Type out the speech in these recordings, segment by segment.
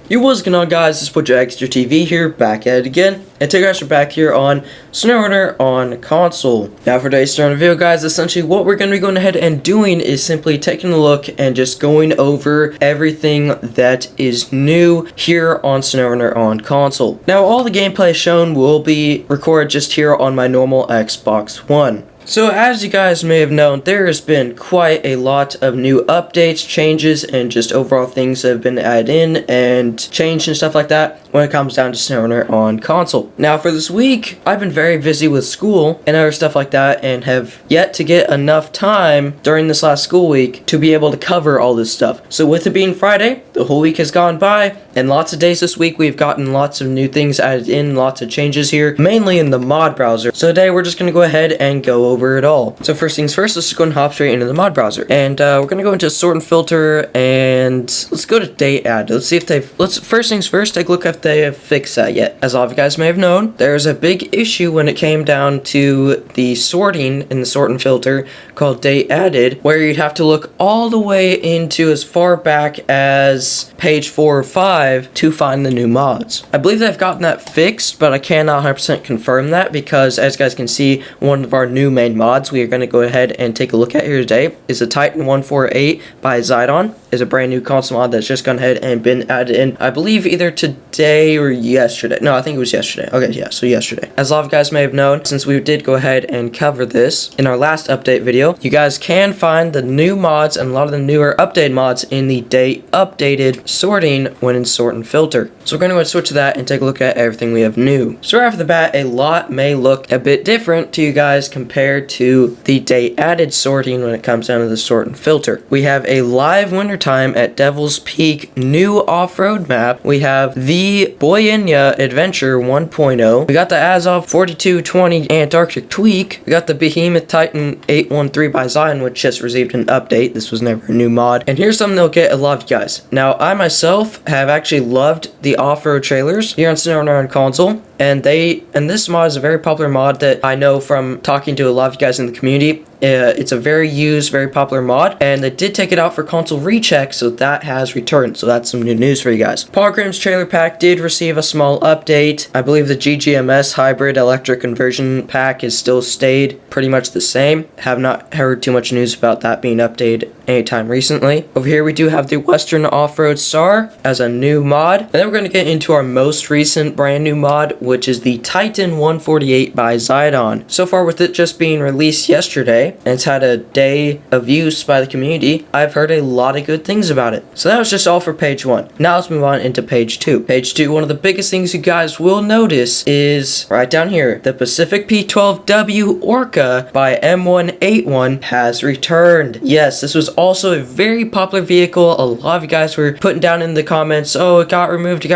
Yo, what's going on, guys? This is DragsterTV here, back at it again, and today guys are back here on SnowRunner on console. Now for today's SnowRunner video, guys, essentially what we're going to be going ahead and doing is simply taking a look and just going over everything that is new here on SnowRunner on console. Now all the gameplay shown will be recorded just here on my normal Xbox One. So as you guys may have known, there has been quite a lot of new updates, changes, and just overall things that have been added in and changed and stuff like that when it comes down to SnowRunner on console. Now for this week, I've been very busy with school and other stuff like that and have yet to get enough time during this last school week to be able to cover all this stuff. So with it being Friday, the whole week has gone by, and lots of days this week we've gotten lots of new things added in, lots of changes here, mainly in the mod browser. So today we're just going to go ahead and go over it all. So first things first, let's just go and hop straight into the mod browser. And we're going to go into sort and filter, and let's go to date add. Let's see if first things first, take a look if they have fixed that yet. As all of you guys may have known, there's a big issue when it came down to the sorting in the sort and filter called date added, where you'd have to look all the way into as far back as page 4 or 5 to find the new mods. I believe they've gotten that fixed, but I cannot 100% confirm that because, as you guys can see, one of our new main mods we are going to go ahead and take a look at here today is a Titan 148 by Zidon. Is a brand new console mod that's just gone ahead and been added in, I believe, either today or yesterday. No, I think it was yesterday. Okay, yeah, so yesterday. As a lot of you guys may have known, since we did go ahead and cover this in our last update video, you guys can find the new mods and a lot of the newer updated mods in the date updated sorting when in sort and filter. So we're going to go ahead and switch to that and take a look at everything we have new. So right off the bat, a lot may look a bit different to you guys compared to the date added sorting when it comes down to the sort and filter. We have a live winter time at Devil's Peak new off-road map. We have the Boyenia Adventure 1.0. We got the Azov 4220 Antarctic Tweak. We got the Behemoth Titan 813 by Zion, which just received an update. This was never a new mod. And here's something that'll get a lot of you guys. Now, I myself have actually loved the off-road trailers here on SnowRunner on console. And this mod is a very popular mod that I know from talking to a lot of you guys in the community. It's a very used, very popular mod, and they did take it out for console recheck, so that has returned. So that's some new news for you guys. Pogram's trailer pack did receive a small update. I believe the GGMS hybrid electric conversion pack is still stayed pretty much the same. Have not heard too much news about that being updated anytime recently. Over here we do have the Western Off-Road Star as a new mod, and then we're going to get into our most recent brand new mod, which is the Titan 148 by Zidon. So far, with it just being released yesterday, and it's had a day of use by the community, I've heard a lot of good things about it. So that was just all for page 1. Now let's move on into page 2. Page 2, one of the biggest things you guys will notice is right down here, the Pacific P12W Orca by M181 has returned. Yes, this was also a very popular vehicle. A lot of you guys were putting down in the comments, oh, it got removed.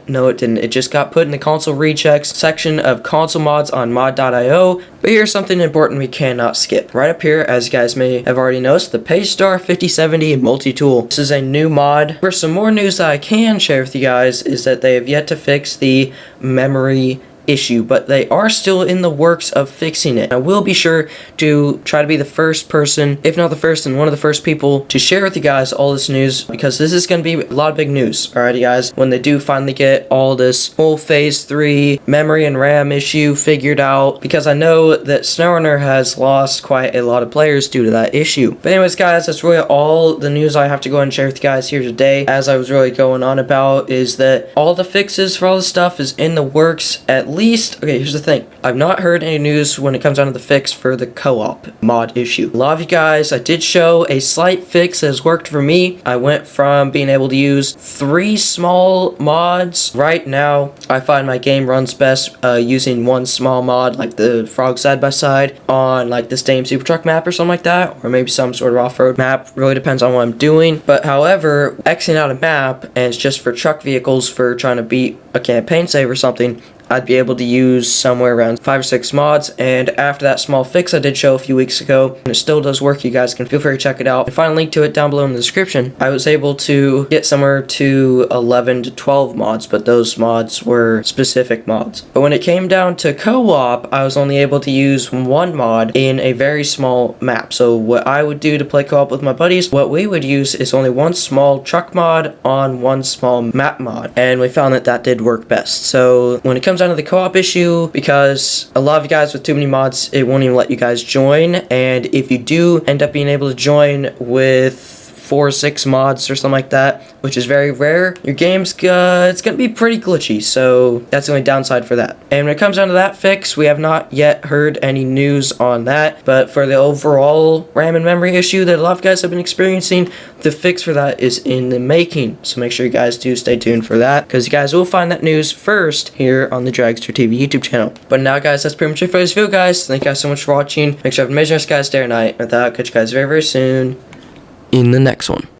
No, it didn't. It just got put in the console rechecks section of console mods on mod.io. But here's something important we cannot skip. Right up here, as you guys may have already noticed, the Paystar 5070 multi-tool. This is a new mod. For some more news that I can share with you guys is that they have yet to fix the memory issue, but they are still in the works of fixing it. I will be sure to try to be the first person, if not the first, and one of the first people to share with you guys all this news, because this is going to be a lot of big news. Alrighty guys, when they do finally get all this full phase 3 memory and RAM issue figured out, because I know that SnowRunner has lost quite a lot of players due to that issue. But anyways guys, that's really all the news I have to go and share with you guys here today. As I was really going on about is that all the fixes for all this stuff is in the works. At least, okay, here's the thing. I've not heard any news when it comes down to the fix for the co-op mod issue. A lot of you guys, I did show a slight fix that has worked for me. I went from being able to use 3 small mods. Right now, I find my game runs best using one small mod, like the Frog Side by Side on like this Dame Super Truck map or something like that, or maybe some sort of off-road map. Really depends on what I'm doing. But however, Xing out a map and it's just for truck vehicles for trying to beat a campaign save or something, I'd be able to use somewhere around 5 or 6 mods, and after that small fix I did show a few weeks ago, and it still does work, you guys can feel free to check it out and find a link to it down below in the description. I was able to get somewhere to 11 to 12 mods, but those mods were specific mods. But when it came down to co-op, I was only able to use one mod in a very small map. So what I would do to play co-op with my buddies, what we would use is only one small truck mod on one small map mod, and we found that that did work best. So when it comes down to the co-op issue, because a lot of you guys with too many mods, it won't even let you guys join, and if you do end up being able to join with 4 or 6 mods or something like that, which is very rare, your game's it's gonna be pretty glitchy, so that's the only downside for that. And when it comes down to that fix, we have not yet heard any news on that, but for the overall RAM and memory issue that a lot of guys have been experiencing, the fix for that is in the making, so make sure you guys do stay tuned for that, because you guys will find that news first here on the DragsterTV YouTube channel. But now guys, that's pretty much it for this video, guys. Thank you guys so much for watching. Make sure you have an amazing rest, guys, day or night. With that, I'll catch you guys very, very soon in the next one.